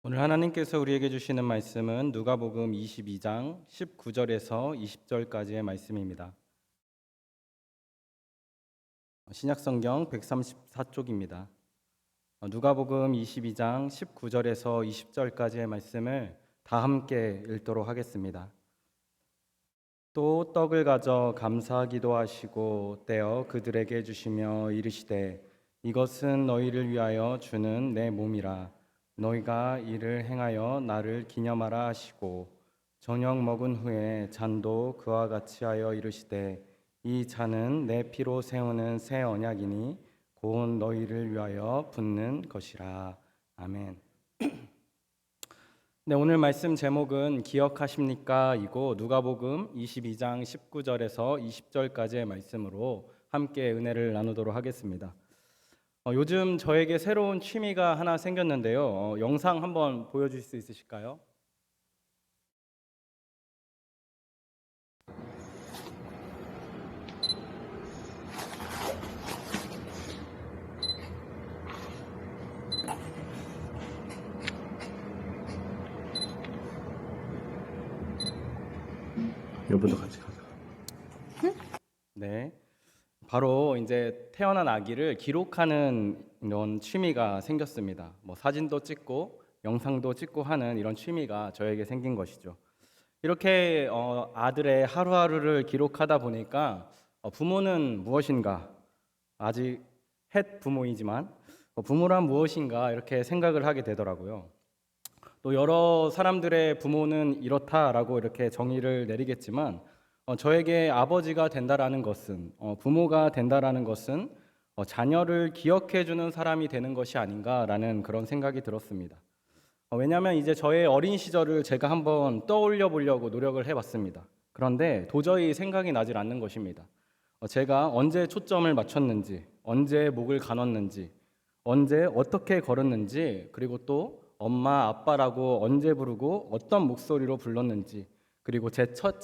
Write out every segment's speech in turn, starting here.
오늘 하나님께서 우리에게 주시는 말씀은 누가복음 22장 19절에서 20절까지의 말씀입니다. 신약성경 134쪽입니다. 누가복음 22장 19절에서 20절까지의 말씀을 다 함께 읽도록 하겠습니다. 또 떡을 가져 감사하기도 하시고 떼어 그들에게 주시며 이르시되 이것은 너희를 위하여 주는 내 몸이라. 너희가 이를 행하여 나를 기념하라 하시고 저녁 먹은 후에 잔도 그와 같이 하여 이르시되 이 잔은 내 피로 세우는 새 언약이니 곧 너희를 위하여 붓는 것이라. 아멘. 네, 오늘 말씀 제목은 기억하십니까? 이고 누가복음 22장 19절에서 20절까지의 말씀으로 함께 은혜를 나누도록 하겠습니다. 요즘 저에게 새로운 취미가 하나 생겼는데요. 영상 한번 보여줄 수 있으실까요? 여보도 같이 가자. 네. 바로 이제 태어난 아기를 기록하는 이런 취미가 생겼습니다. 사진도 찍고 영상도 찍고 하는 이런 취미가 저에게 생긴 것이죠. 이렇게 아들의 하루하루를 기록하다 보니까 부모는 무엇인가? 아직 햇 부모이지만 부모란 무엇인가 이렇게 생각을 하게 되더라고요. 또 여러 사람들의 부모는 이렇다라고 이렇게 정의를 내리겠지만 저에게 아버지가 된다라는 것은 부모가 된다라는 것은 자녀를 기억해 주는 사람이 되는 것이 아닌가라는 그런 생각이 들었습니다. 왜냐하면 이제 저의 어린 시절을 제가 한번 떠올려 보려고 노력을 해봤습니다. 그런데 도저히 생각이 나질 않는 것입니다. 제가 언제 초점을 맞췄는지, 언제 목을 가눴는지, 언제 어떻게 걸었는지, 그리고 또 엄마, 아빠라고 언제 부르고 어떤 목소리로 불렀는지, 그리고 제 첫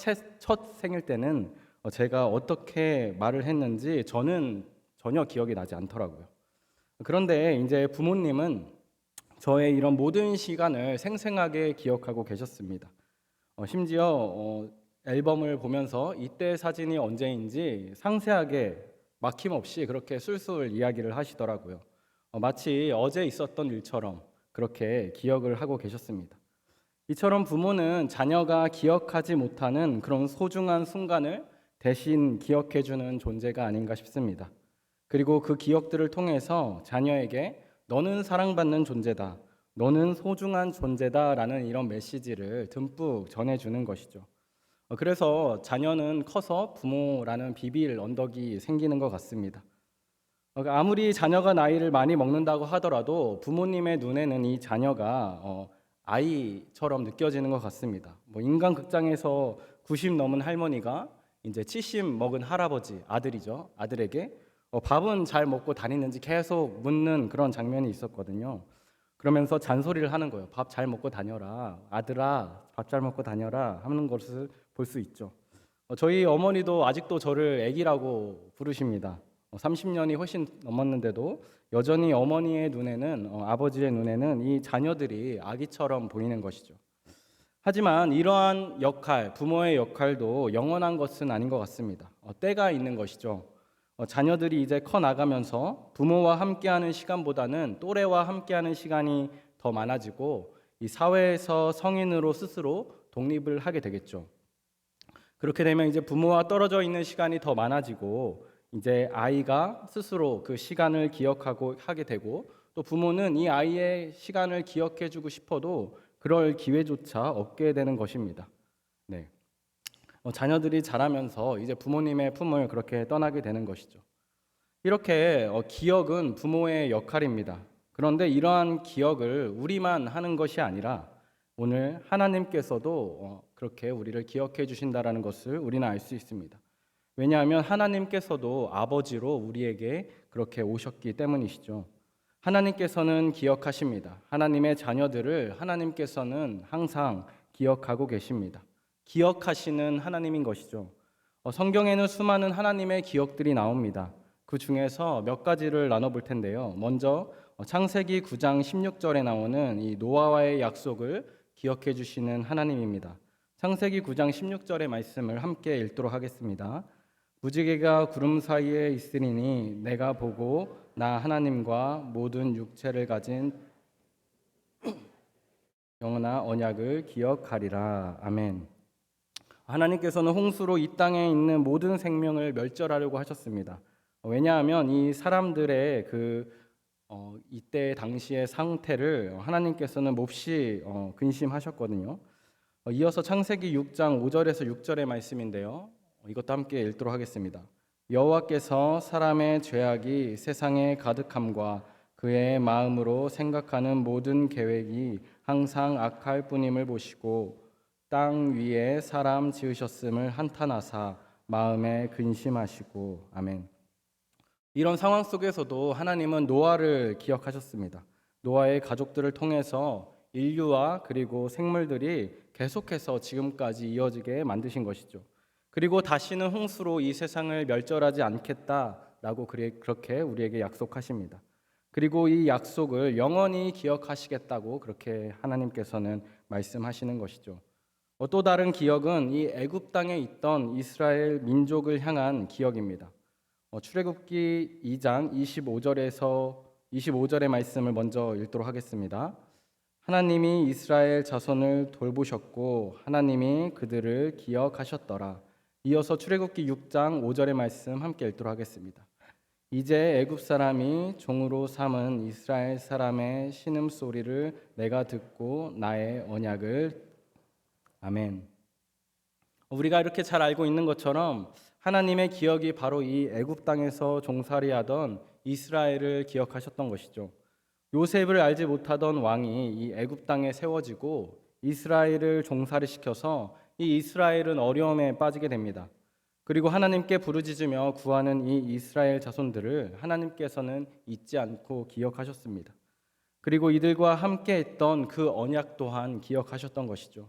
생일 때는 제가 어떻게 말을 했는지 저는 전혀 기억이 나지 않더라고요. 그런데 이제 부모님은 저의 이런 모든 시간을 생생하게 기억하고 계셨습니다. 심지어 앨범을 보면서 이때 사진이 언제인지 상세하게 막힘없이 그렇게 술술 이야기를 하시더라고요. 마치 어제 있었던 일처럼 그렇게 기억을 하고 계셨습니다. 이처럼 부모는 자녀가 기억하지 못하는 그런 소중한 순간을 대신 기억해주는 존재가 아닌가 싶습니다. 그리고 그 기억들을 통해서 자녀에게 너는 사랑받는 존재다, 너는 소중한 존재다라는 이런 메시지를 듬뿍 전해주는 것이죠. 그래서 자녀는 커서 부모라는 비빌 언덕이 생기는 것 같습니다. 아무리 자녀가 나이를 많이 먹는다고 하더라도 부모님의 눈에는 이 자녀가 아이처럼 느껴지는 것 같습니다. 인간극장에서 90 넘은 할머니가 이제 70 먹은 할아버지, 아들이죠. 아들에게 밥은 잘 먹고 다니는지 계속 묻는 그런 장면이 있었거든요. 그러면서 잔소리를 하는 거예요. 밥 잘 먹고 다녀라. 아들아, 밥 잘 먹고 다녀라 하는 것을 볼 수 있죠. 저희 어머니도 아직도 저를 아기라고 부르십니다. 30년이 훨씬 넘었는데도 여전히 어머니의 눈에는 아버지의 눈에는 이 자녀들이 아기처럼 보이는 것이죠. 하지만 이러한 역할, 부모의 역할도 영원한 것은 아닌 것 같습니다. 때가 있는 것이죠. 자녀들이 이제 커 나가면서 부모와 함께하는 시간보다는 또래와 함께하는 시간이 더 많아지고 이 사회에서 성인으로 스스로 독립을 하게 되겠죠. 그렇게 되면 이제 부모와 떨어져 있는 시간이 더 많아지고 이제 아이가 스스로 그 시간을 기억하고 하게 되고 또 부모는 이 아이의 시간을 기억해 주고 싶어도 그럴 기회조차 없게 되는 것입니다. 네. 자녀들이 자라면서 이제 부모님의 품을 그렇게 떠나게 되는 것이죠. 이렇게 기억은 부모의 역할입니다. 그런데 이러한 기억을 우리만 하는 것이 아니라 오늘 하나님께서도 그렇게 우리를 기억해 주신다라는 것을 우리는 알 수 있습니다. 왜냐하면 하나님께서도 아버지로 우리에게 그렇게 오셨기 때문이시죠. 하나님께서는 기억하십니다. 하나님의 자녀들을 하나님께서는 항상 기억하고 계십니다. 기억하시는 하나님인 것이죠. 성경에는 수많은 하나님의 기억들이 나옵니다. 그 중에서 몇 가지를 나눠볼 텐데요. 먼저 창세기 9장 16절에 나오는 이 노아와의 약속을 기억해 주시는 하나님입니다. 창세기 9장 16절의 말씀을 함께 읽도록 하겠습니다. 무지개가 구름 사이에 있으리니 내가 보고 나 하나님과 모든 육체를 가진 영원한 언약을 기억하리라. 아멘. 하나님께서는 홍수로 이 땅에 있는 모든 생명을 멸절하려고 하셨습니다. 왜냐하면 이 사람들의 이때 당시의 상태를 하나님께서는 몹시 근심하셨거든요. 이어서 창세기 6장 5절에서 6절의 말씀인데요. 이것도 함께 읽도록 하겠습니다. 여호와께서 사람의 죄악이 세상에 가득함과 그의 마음으로 생각하는 모든 계획이 항상 악할 뿐임을 보시고 땅 위에 사람 지으셨음을 한탄하사 마음에 근심하시고. 아멘. 이런 상황 속에서도 하나님은 노아를 기억하셨습니다. 노아의 가족들을 통해서 인류와 그리고 생물들이 계속해서 지금까지 이어지게 만드신 것이죠. 그리고 다시는 홍수로 이 세상을 멸절하지 않겠다라고 그렇게 우리에게 약속하십니다. 그리고 이 약속을 영원히 기억하시겠다고 그렇게 하나님께서는 말씀하시는 것이죠. 또 다른 기억은 이 애굽 땅에 있던 이스라엘 민족을 향한 기억입니다. 출애굽기 2장 25절의 말씀을 먼저 읽도록 하겠습니다. 하나님이 이스라엘 자손을 돌보셨고 하나님이 그들을 기억하셨더라. 이어서 출애굽기 6장 5절의 말씀 함께 읽도록 하겠습니다. 이제 애굽 사람이 종으로 삼은 이스라엘 사람의 신음소리를 내가 듣고 나의 언약을. 아멘. 우리가 이렇게 잘 알고 있는 것처럼 하나님의 기억이 바로 이 애굽 땅에서 종살이하던 이스라엘을 기억하셨던 것이죠. 요셉을 알지 못하던 왕이 이 애굽 땅에 세워지고 이스라엘을 종살이시켜서 이 이스라엘은 어려움에 빠지게 됩니다. 그리고 하나님께 부르짖으며 구하는 이 이스라엘 자손들을 하나님께서는 잊지 않고 기억하셨습니다. 그리고 이들과 함께 했던 그 언약 또한 기억하셨던 것이죠.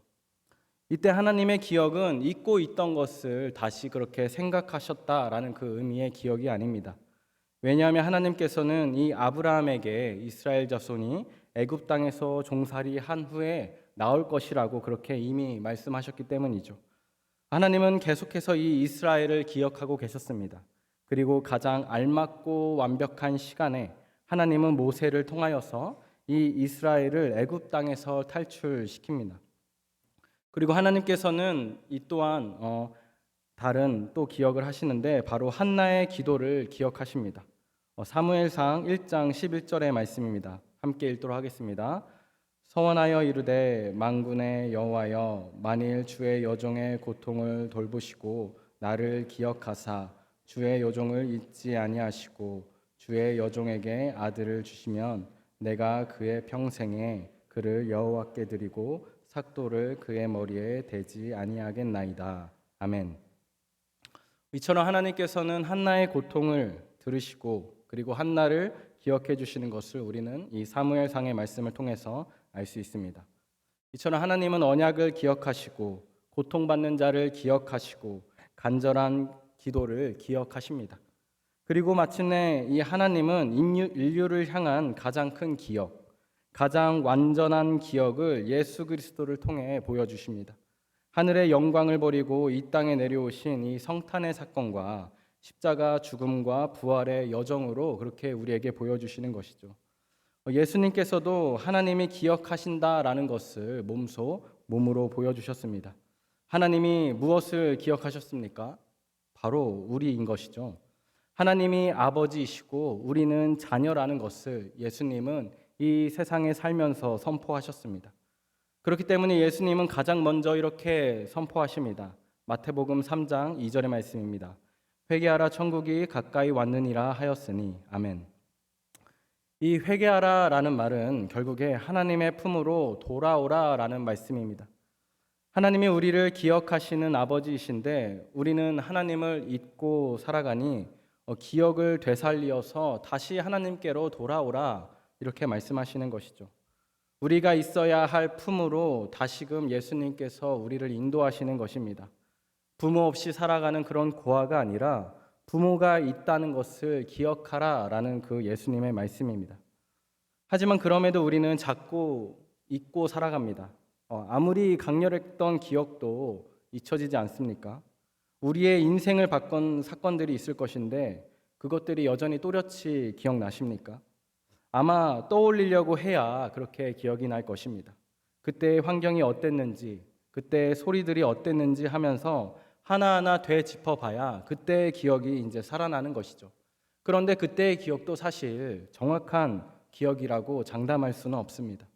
이때 하나님의 기억은 잊고 있던 것을 다시 그렇게 생각하셨다라는 그 의미의 기억이 아닙니다. 왜냐하면 하나님께서는 이 아브라함에게 이스라엘 자손이 애굽 땅에서 종살이한 후에 나올 것이라고 그렇게 이미 말씀하셨기 때문이죠. 하나님은 계속해서 이 이스라엘을 기억하고 계셨습니다. 그리고 가장 알맞고 완벽한 시간에 하나님은 모세를 통하여서 이 이스라엘을 애굽 땅에서 탈출시킵니다. 그리고 하나님께서는 이 또한 다른 또 기억을 하시는데 바로 한나의 기도를 기억하십니다. 사무엘상 1장 11절의 말씀입니다. 함께 읽도록 하겠습니다. 서원하여 이르되 만군의 여호와여 만일 주의 여종의 고통을 돌보시고 나를 기억하사 주의 여종을 잊지 아니하시고 주의 여종에게 아들을 주시면 내가 그의 평생에 그를 여호와께 드리고 삭도를 그의 머리에 대지 아니하겠나이다. 아멘. 이처럼 하나님께서는 한나의 고통을 들으시고 그리고 한나를 기억해 주시는 것을 우리는 이 사무엘상의 말씀을 통해서 알 수 있습니다. 이처럼 하나님은 언약을 기억하시고 고통받는 자를 기억하시고 간절한 기도를 기억하십니다. 그리고 마침내 이 하나님은 인류를 향한 가장 큰 기억, 가장 완전한 기억을 예수 그리스도를 통해 보여주십니다. 하늘의 영광을 버리고 이 땅에 내려오신 이 성탄의 사건과 십자가 죽음과 부활의 여정으로 그렇게 우리에게 보여주시는 것이죠. 예수님께서도 하나님이 기억하신다라는 것을 몸으로 보여주셨습니다. 하나님이 무엇을 기억하셨습니까? 바로 우리인 것이죠. 하나님이 아버지이시고 우리는 자녀라는 것을 예수님은 이 세상에 살면서 선포하셨습니다. 그렇기 때문에 예수님은 가장 먼저 이렇게 선포하십니다. 마태복음 3장 2절의 말씀입니다. 회개하라 천국이 가까이 왔느니라 하였으니. 아멘. 이 회개하라라는 말은 결국에 하나님의 품으로 돌아오라라는 말씀입니다. 하나님이 우리를 기억하시는 아버지이신데 우리는 하나님을 잊고 살아가니 기억을 되살리어서 다시 하나님께로 돌아오라 이렇게 말씀하시는 것이죠. 우리가 있어야 할 품으로 다시금 예수님께서 우리를 인도하시는 것입니다. 부모 없이 살아가는 그런 고아가 아니라 부모가 있다는 것을 기억하라라는 그 예수님의 말씀입니다. 하지만 그럼에도 우리는 자꾸 잊고 살아갑니다. 아무리 강렬했던 기억도 잊혀지지 않습니까? 우리의 인생을 바꾼 사건들이 있을 것인데 그것들이 여전히 또렷이 기억나십니까? 아마 떠올리려고 해야 그렇게 기억이 날 것입니다. 그때의 환경이 어땠는지, 그때의 소리들이 어땠는지 하면서 하나하나 되짚어봐야 그때의 기억이 이제 살아나는 것이죠. 그런데 그때의 기억도 사실 정확한 기억이라고 장담할 수는 없습니다.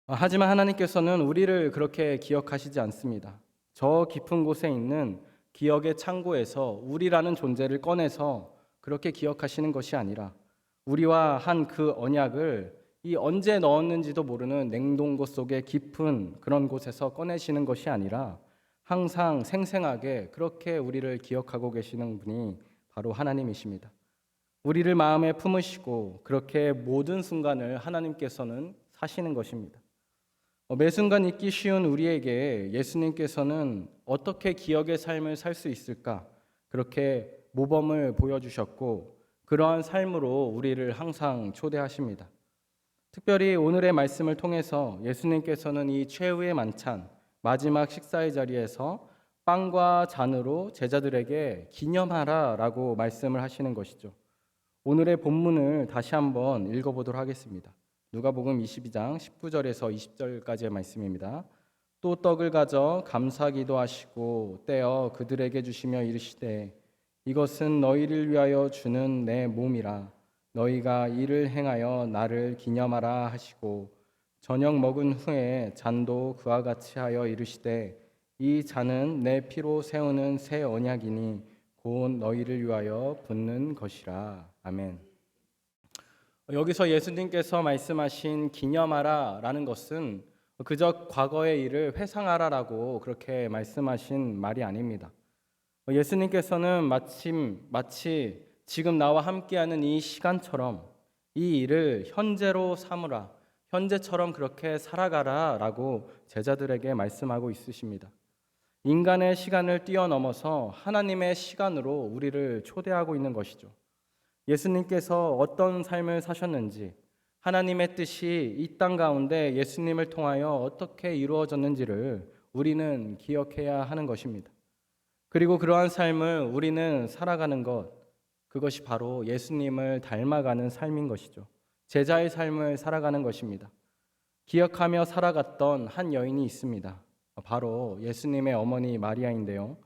하지만 하나님께서는 우리를 그렇게 기억하시지 않습니다. 저 깊은 곳에 있는 기억의 창고에서 우리라는 존재를 꺼내서 그렇게 기억하시는 것이 아니라 우리와 한 그 언약을 이 언제 넣었는지도 모르는 냉동고 속의 깊은 그런 곳에서 꺼내시는 것이 아니라 항상 생생하게 그렇게 우리를 기억하고 계시는 분이 바로 하나님이십니다. 우리를 마음에 품으시고 그렇게 모든 순간을 하나님께서는 사시는 것입니다. 매 순간 잊기 쉬운 우리에게 예수님께서는 어떻게 기억의 삶을 살 수 있을까? 그렇게 모범을 보여주셨고 그러한 삶으로 우리를 항상 초대하십니다. 특별히 오늘의 말씀을 통해서 예수님께서는 이 최후의 만찬, 마지막 식사의 자리에서 빵과 잔으로 제자들에게 기념하라라고 말씀을 하시는 것이죠. 오늘의 본문을 다시 한번 읽어보도록 하겠습니다. 누가복음 22장 19절에서 20절까지의 말씀입니다. 또 떡을 가져 감사기도 하시고 떼어 그들에게 주시며 이르시되 이것은 너희를 위하여 주는 내 몸이라 너희가 이를 행하여 나를 기념하라 하시고 저녁 먹은 후에 잔도 그와 같이 하여 이르시되 이 잔은 내 피로 세우는 새 언약이니 곧 너희를 위하여 붓는 것이라. 아멘. 여기서 예수님께서 말씀하신 기념하라라는 것은 그저 과거의 일을 회상하라라고 그렇게 말씀하신 말이 아닙니다. 예수님께서는 마치 지금 나와 함께하는 이 시간처럼 이 일을 현재로 삼으라, 현재처럼 그렇게 살아가라라고 제자들에게 말씀하고 있으십니다. 인간의 시간을 뛰어넘어서 하나님의 시간으로 우리를 초대하고 있는 것이죠. 예수님께서 어떤 삶을 사셨는지, 하나님의 뜻이 이 땅 가운데 예수님을 통하여 어떻게 이루어졌는지를 우리는 기억해야 하는 것입니다. 그리고 그러한 삶을 우리는 살아가는 것, 그것이 바로 예수님을 닮아가는 삶인 것이죠. 제자의 삶을 살아가는 것입니다. 기억하며 살아갔던 한 여인이 있습니다. 바로 예수님의 어머니 마리아인데요.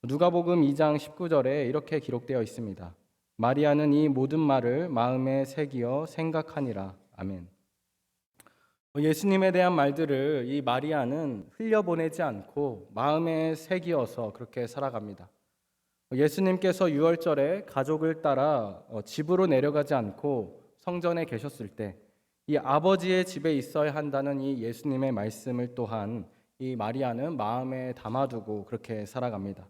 누가복음 2장 19절에 이렇게 기록되어 있습니다. 마리아는 이 모든 말을 마음에 새기어 생각하니라. 아멘. 예수님에 대한 말들을 이 마리아는 흘려보내지 않고 마음에 새기어서 그렇게 살아갑니다. 예수님께서 유월절에 가족을 따라 집으로 내려가지 않고 성전에 계셨을 때 이 아버지의 집에 있어야 한다는 이 예수님의 말씀을 또한 이 마리아는 마음에 담아두고 그렇게 살아갑니다.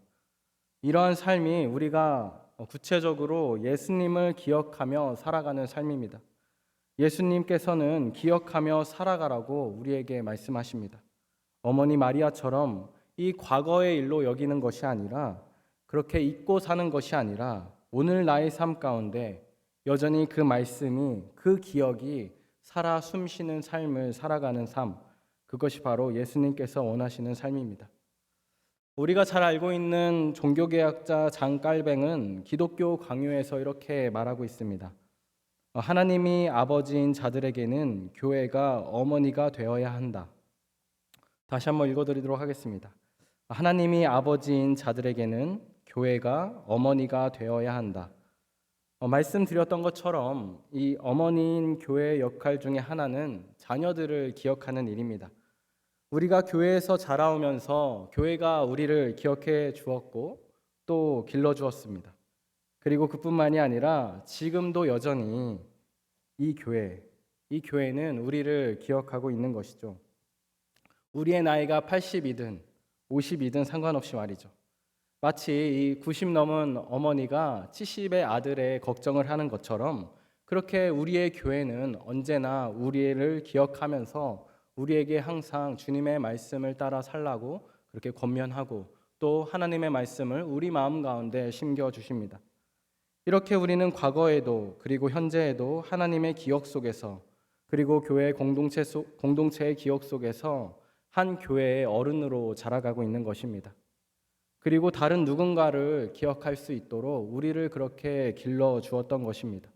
이러한 삶이 우리가 구체적으로 예수님을 기억하며 살아가는 삶입니다. 예수님께서는 기억하며 살아가라고 우리에게 말씀하십니다. 어머니 마리아처럼 이 과거의 일로 여기는 것이 아니라 그렇게 잊고 사는 것이 아니라 오늘 나의 삶 가운데 여전히 그 말씀이 그 기억이 살아 숨쉬는 삶을 살아가는 삶, 그것이 바로 예수님께서 원하시는 삶입니다. 우리가 잘 알고 있는 종교개혁자 장 깔뱅은 기독교 강요에서 이렇게 말하고 있습니다. 하나님이 아버지인 자들에게는 교회가 어머니가 되어야 한다. 다시 한번 읽어드리도록 하겠습니다. 하나님이 아버지인 자들에게는 교회가 어머니가 되어야 한다. 말씀드렸던 것처럼 이 어머니인 교회의 역할 중에 하나는 자녀들을 기억하는 일입니다. 우리가 교회에서 자라오면서 교회가 우리를 기억해 주었고 또 길러주었습니다. 그리고 그뿐만이 아니라 지금도 여전히 이 교회는 우리를 기억하고 있는 것이죠. 우리의 나이가 80이든 50이든 상관없이 말이죠. 마치 이 90 넘은 어머니가 70의 아들의 걱정을 하는 것처럼 그렇게 우리의 교회는 언제나 우리를 기억하면서 우리에게 항상 주님의 말씀을 따라 살라고 그렇게 권면하고 또 하나님의 말씀을 우리 마음 가운데 심겨 주십니다. 이렇게 우리는 과거에도 그리고 현재에도 하나님의 기억 속에서 그리고 교회 공동체의 기억 속에서 한 교회의 어른으로 자라가고 있는 것입니다. 그리고 다른 누군가를 기억할 수 있도록 우리를 그렇게 길러 주었던 것입니다.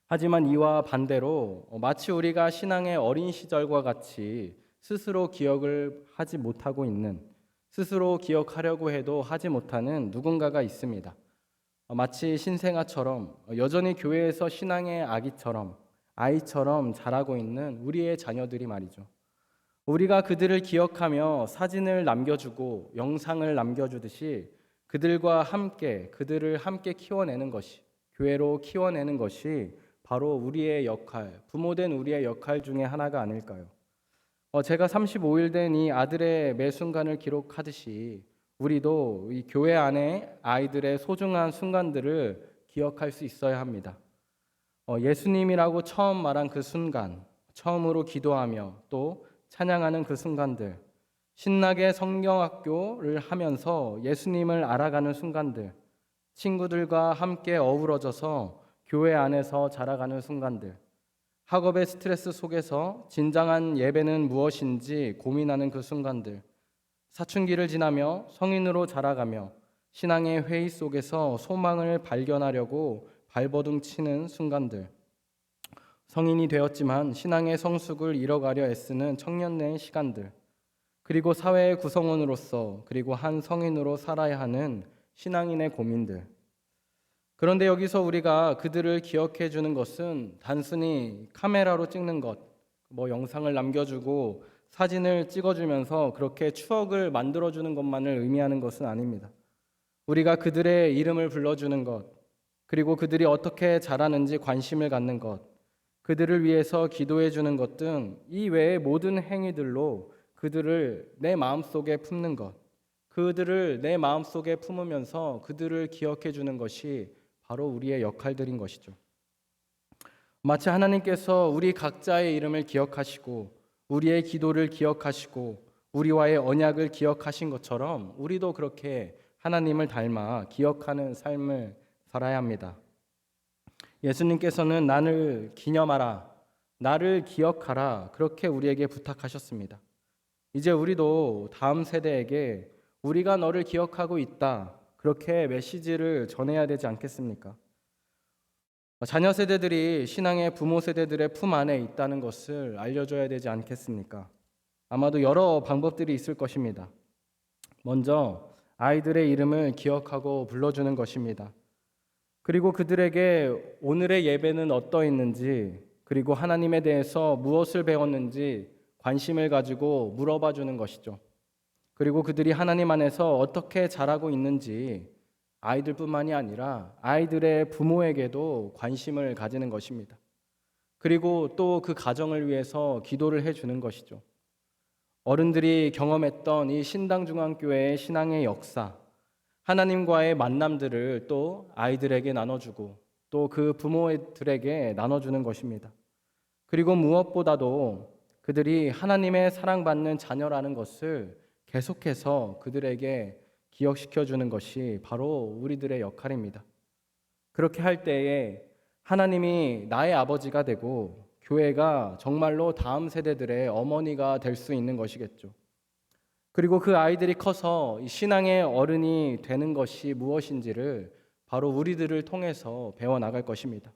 하지만 이와 반대로 마치 우리가 신앙의 어린 시절과 같이 스스로 기억을 하지 못하고 있는, 스스로 기억하려고 해도 하지 못하는 누군가가 있습니다. 마치 신생아처럼 여전히 교회에서 신앙의 아이처럼 자라고 있는 우리의 자녀들이 말이죠. 우리가 그들을 기억하며 사진을 남겨주고 영상을 남겨주듯이 그들을 함께 키워내는 것이, 교회로 키워내는 것이 바로 우리의 역할, 부모된 우리의 역할 중에 하나가 아닐까요? 제가 35일 된 이 아들의 매 순간을 기록하듯이 우리도 이 교회 안에 아이들의 소중한 순간들을 기억할 수 있어야 합니다. 예수님이라고 처음 말한 그 순간, 처음으로 기도하며 또 찬양하는 그 순간들, 신나게 성경학교를 하면서 예수님을 알아가는 순간들, 친구들과 함께 어우러져서 교회 안에서 자라가는 순간들, 학업의 스트레스 속에서 진정한 예배는 무엇인지 고민하는 그 순간들, 사춘기를 지나며 성인으로 자라가며 신앙의 회의 속에서 소망을 발견하려고 발버둥 치는 순간들, 성인이 되었지만 신앙의 성숙을 이뤄가려 애쓰는 청년의 시간들, 그리고 사회의 구성원으로서 그리고 한 성인으로 살아야 하는 신앙인의 고민들. 그런데 여기서 우리가 그들을 기억해 주는 것은 단순히 카메라로 찍는 것, 영상을 남겨주고 사진을 찍어주면서 그렇게 추억을 만들어주는 것만을 의미하는 것은 아닙니다. 우리가 그들의 이름을 불러주는 것, 그리고 그들이 어떻게 자라는지 관심을 갖는 것, 그들을 위해서 기도해 주는 것 등 이 외의 모든 행위들로 그들을 내 마음속에 품는 것, 그들을 내 마음속에 품으면서 그들을 기억해 주는 것이 바로 우리의 역할들인 것이죠. 마치 하나님께서 우리 각자의 이름을 기억하시고 우리의 기도를 기억하시고 우리와의 언약을 기억하신 것처럼 우리도 그렇게 하나님을 닮아 기억하는 삶을 살아야 합니다. 예수님께서는 나를 기념하라, 나를 기억하라 그렇게 우리에게 부탁하셨습니다. 이제 우리도 다음 세대에게 우리가 너를 기억하고 있다 그렇게 메시지를 전해야 되지 않겠습니까? 자녀 세대들이 신앙의 부모 세대들의 품 안에 있다는 것을 알려줘야 되지 않겠습니까? 아마도 여러 방법들이 있을 것입니다. 먼저 아이들의 이름을 기억하고 불러주는 것입니다. 그리고 그들에게 오늘의 예배는 어떠했는지, 그리고 하나님에 대해서 무엇을 배웠는지 관심을 가지고 물어봐 주는 것이죠. 그리고 그들이 하나님 안에서 어떻게 자라고 있는지 아이들뿐만이 아니라 아이들의 부모에게도 관심을 가지는 것입니다. 그리고 또 그 가정을 위해서 기도를 해주는 것이죠. 어른들이 경험했던 이 신당중앙교회의 신앙의 역사, 하나님과의 만남들을 또 아이들에게 나눠주고 또 그 부모들에게 나눠주는 것입니다. 그리고 무엇보다도 그들이 하나님의 사랑받는 자녀라는 것을 계속해서 그들에게 기억시켜주는 것이 바로 우리들의 역할입니다. 그렇게 할 때에 하나님이 나의 아버지가 되고 교회가 정말로 다음 세대들의 어머니가 될 수 있는 것이겠죠. 그리고 그 아이들이 커서 신앙의 어른이 되는 것이 무엇인지를 바로 우리들을 통해서 배워나갈 것입니다.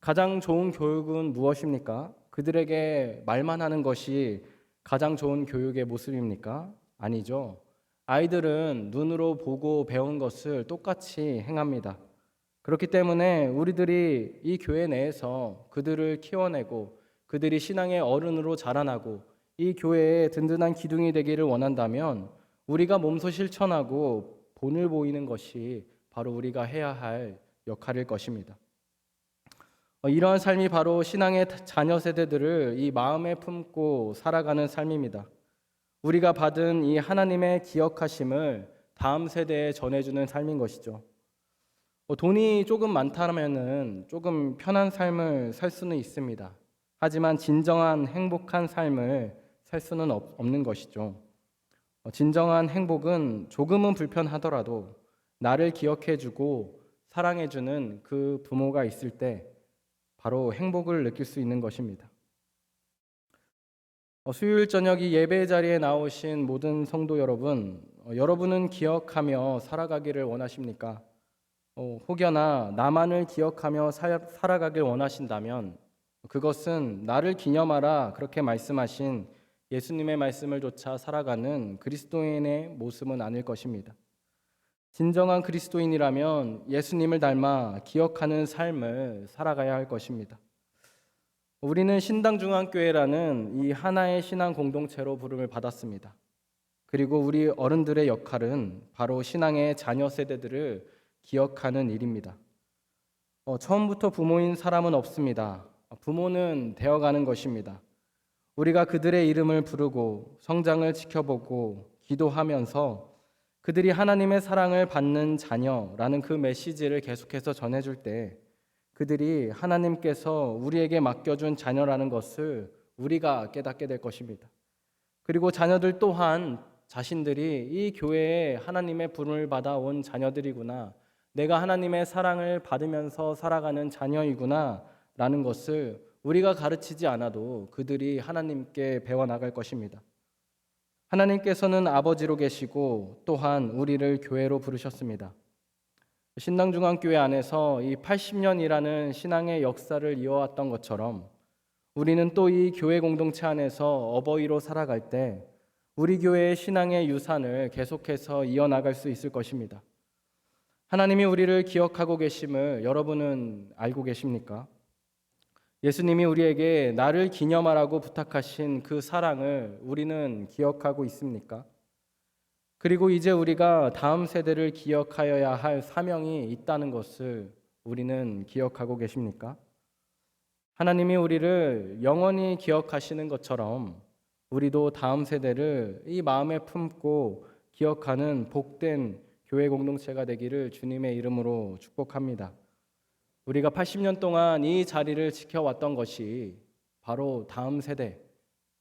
가장 좋은 교육은 무엇입니까? 그들에게 말만 하는 것이 가장 좋은 교육의 모습입니까? 아니죠. 아이들은 눈으로 보고 배운 것을 똑같이 행합니다. 그렇기 때문에 우리들이 이 교회 내에서 그들을 키워내고 그들이 신앙의 어른으로 자라나고 이 교회의 든든한 기둥이 되기를 원한다면 우리가 몸소 실천하고 본을 보이는 것이 바로 우리가 해야 할 역할일 것입니다. 이러한 삶이 바로 신앙의 자녀 세대들을 이 마음에 품고 살아가는 삶입니다. 우리가 받은 이 하나님의 기억하심을 다음 세대에 전해주는 삶인 것이죠. 돈이 조금 많다면은 조금 편한 삶을 살 수는 있습니다. 하지만 진정한 행복한 삶을 살 수는 없는 것이죠. 진정한 행복은 조금은 불편하더라도 나를 기억해주고 사랑해주는 그 부모가 있을 때 바로 행복을 느낄 수 있는 것입니다. 수요일 저녁 이 예배 자리에 나오신 모든 성도 여러분, 여러분은 기억하며 살아가기를 원하십니까? 혹여나 나만을 기억하며 살아가길 원하신다면 그것은 나를 기념하라 그렇게 말씀하신 예수님의 말씀을 좇아 살아가는 그리스도인의 모습은 아닐 것입니다. 진정한 그리스도인이라면 예수님을 닮아 기억하는 삶을 살아가야 할 것입니다. 우리는 신당중앙교회라는 이 하나의 신앙 공동체로 부름을 받았습니다. 그리고 우리 어른들의 역할은 바로 신앙의 자녀 세대들을 기억하는 일입니다. 처음부터 부모인 사람은 없습니다. 부모는 되어가는 것입니다. 우리가 그들의 이름을 부르고 성장을 지켜보고 기도하면서 그들이 하나님의 사랑을 받는 자녀라는 그 메시지를 계속해서 전해줄 때 그들이 하나님께서 우리에게 맡겨준 자녀라는 것을 우리가 깨닫게 될 것입니다. 그리고 자녀들 또한 자신들이 이 교회에 하나님의 부름을 받아온 자녀들이구나, 내가 하나님의 사랑을 받으면서 살아가는 자녀이구나 라는 것을 우리가 가르치지 않아도 그들이 하나님께 배워나갈 것입니다. 하나님께서는 아버지로 계시고 또한 우리를 교회로 부르셨습니다. 신당중앙교회 안에서 이 80년이라는 신앙의 역사를 이어왔던 것처럼 우리는 또 이 교회 공동체 안에서 어버이로 살아갈 때 우리 교회의 신앙의 유산을 계속해서 이어나갈 수 있을 것입니다. 하나님이 우리를 기억하고 계심을 여러분은 알고 계십니까? 예수님이 우리에게 나를 기념하라고 부탁하신 그 사랑을 우리는 기억하고 있습니까? 그리고 이제 우리가 다음 세대를 기억하여야 할 사명이 있다는 것을 우리는 기억하고 계십니까? 하나님이 우리를 영원히 기억하시는 것처럼 우리도 다음 세대를 이 마음에 품고 기억하는 복된 교회 공동체가 되기를 주님의 이름으로 축복합니다. 우리가 80년 동안 이 자리를 지켜왔던 것이 바로 다음 세대,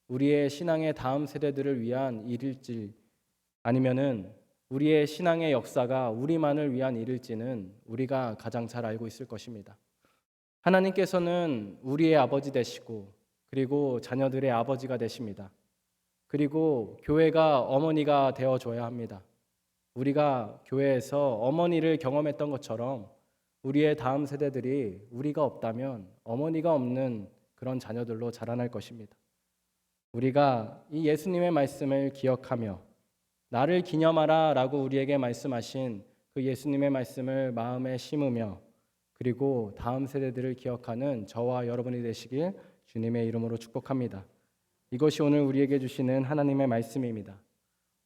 우리의 신앙의 다음 세대들을 위한 일일지 아니면은 우리의 신앙의 역사가 우리만을 위한 일일지는 우리가 가장 잘 알고 있을 것입니다. 하나님께서는 우리의 아버지 되시고 그리고 자녀들의 아버지가 되십니다. 그리고 교회가 어머니가 되어줘야 합니다. 우리가 교회에서 어머니를 경험했던 것처럼 우리의 다음 세대들이 우리가 없다면 어머니가 없는 그런 자녀들로 자라날 것입니다. 우리가 이 예수님의 말씀을 기억하며 나를 기념하라 라고 우리에게 말씀하신 그 예수님의 말씀을 마음에 심으며 그리고 다음 세대들을 기억하는 저와 여러분이 되시길 주님의 이름으로 축복합니다. 이것이 오늘 우리에게 주시는 하나님의 말씀입니다.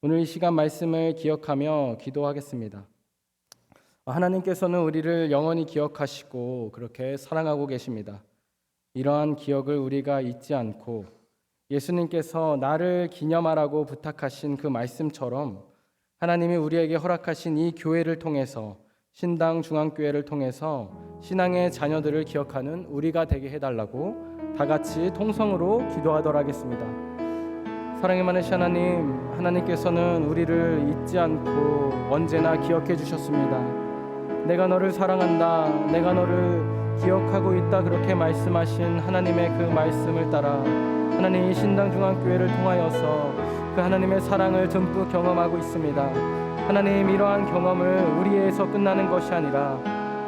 오늘 이 시간 말씀을 기억하며 기도하겠습니다. 하나님께서는 우리를 영원히 기억하시고 그렇게 사랑하고 계십니다. 이러한 기억을 우리가 잊지 않고 예수님께서 나를 기념하라고 부탁하신 그 말씀처럼 하나님이 우리에게 허락하신 이 교회를 통해서 신당 중앙교회를 통해서 신앙의 자녀들을 기억하는 우리가 되게 해달라고 다 같이 통성으로 기도하도록 하겠습니다. 사랑이 많으신 하나님, 하나님께서는 우리를 잊지 않고 언제나 기억해 주셨습니다. 내가 너를 사랑한다, 내가 너를 기억하고 있다 그렇게 말씀하신 하나님의 그 말씀을 따라 하나님 신당중앙교회를 통하여서 그 하나님의 사랑을 듬뿍 경험하고 있습니다. 하나님, 이러한 경험을 우리에서 끝나는 것이 아니라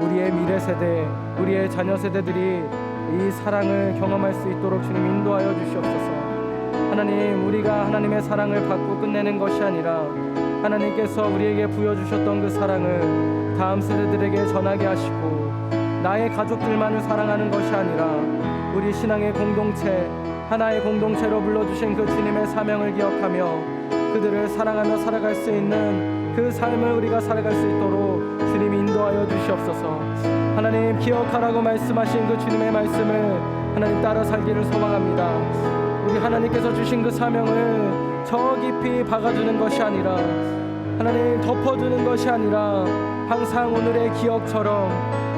우리의 미래 세대, 우리의 자녀 세대들이 이 사랑을 경험할 수 있도록 주님 인도하여 주시옵소서. 하나님, 우리가 하나님의 사랑을 받고 끝내는 것이 아니라 하나님께서 우리에게 부여주셨던 그 사랑을 다음 세대들에게 전하게 하시고 나의 가족들만을 사랑하는 것이 아니라 우리 신앙의 공동체, 하나의 공동체로 불러주신 그 주님의 사명을 기억하며 그들을 사랑하며 살아갈 수 있는 그 삶을 우리가 살아갈 수 있도록 주님이 인도하여 주시옵소서. 하나님, 기억하라고 말씀하신 그 주님의 말씀을 하나님 따라 살기를 소망합니다. 우리 하나님께서 주신 그 사명을 저 깊이 박아주는 것이 아니라 하나님 덮어주는 것이 아니라 항상 오늘의 기억처럼,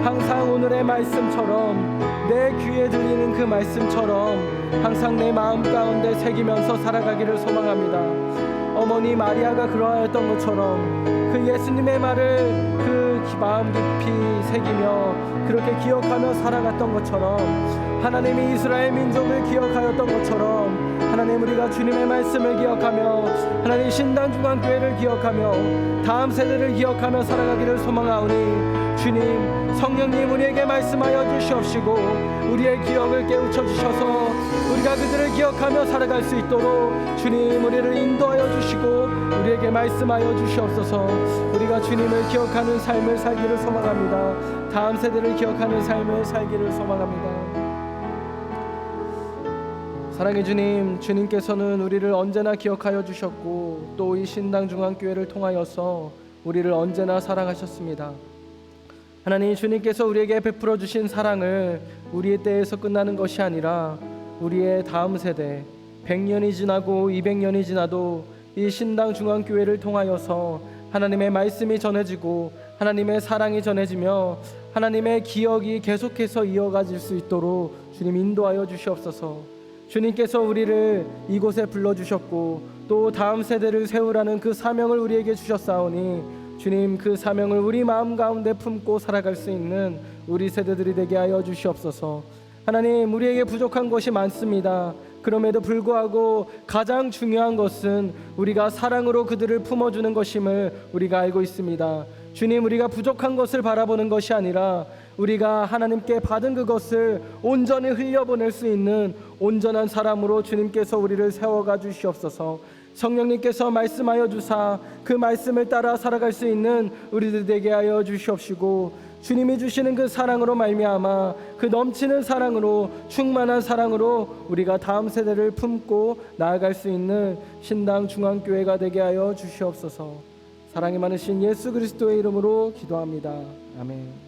항상 오늘의 말씀처럼, 내 귀에 들리는 그 말씀처럼 항상 내 마음 가운데 새기면서 살아가기를 소망합니다. 어머니 마리아가 그러하였던 것처럼 그 예수님의 말을 그 마음 깊이 새기며 그렇게 기억하며 살아갔던 것처럼, 하나님이 이스라엘 민족을 기억하였던 것처럼 하나님, 우리가 주님의 말씀을 기억하며 하나님 신당중앙교회를 기억하며 다음 세대를 기억하며 살아가기를 소망하오니, 주님 성령님 우리에게 말씀하여 주시옵시고 우리의 기억을 깨우쳐 주셔서 우리가 그들을 기억하며 살아갈 수 있도록 주님 우리를 인도하여 주시고 우리에게 말씀하여 주시옵소서. 우리가 주님을 기억하는 삶을 살기를 소망합니다. 다음 세대를 기억하는 삶을 살기를 소망합니다. 사랑의 주님, 주님께서는 우리를 언제나 기억하여 주셨고 또 이 신당중앙교회를 통하여서 우리를 언제나 사랑하셨습니다. 하나님, 주님께서 우리에게 베풀어 주신 사랑을 우리의 때에서 끝나는 것이 아니라 우리의 다음 세대 100년이 지나고 200년이 지나도 이 신당중앙교회를 통하여서 하나님의 말씀이 전해지고 하나님의 사랑이 전해지며 하나님의 기억이 계속해서 이어가질 수 있도록 주님 인도하여 주시옵소서. 주님께서 우리를 이곳에 불러주셨고 또 다음 세대를 세우라는 그 사명을 우리에게 주셨사오니, 주님 그 사명을 우리 마음 가운데 품고 살아갈 수 있는 우리 세대들이 되게 하여 주시옵소서. 하나님, 우리에게 부족한 것이 많습니다. 그럼에도 불구하고 가장 중요한 것은 우리가 사랑으로 그들을 품어주는 것임을 우리가 알고 있습니다. 주님, 우리가 부족한 것을 바라보는 것이 아니라 우리가 하나님께 받은 그것을 온전히 흘려보낼 수 있는 온전한 사람으로 주님께서 우리를 세워가 주시옵소서. 성령님께서 말씀하여 주사 그 말씀을 따라 살아갈 수 있는 우리들 되게 하여 주시옵시고, 주님이 주시는 그 사랑으로 말미암아 그 넘치는 사랑으로 충만한 사랑으로 우리가 다음 세대를 품고 나아갈 수 있는 신당중앙교회가 되게 하여 주시옵소서. 사랑이 많으신 예수 그리스도의 이름으로 기도합니다. 아멘.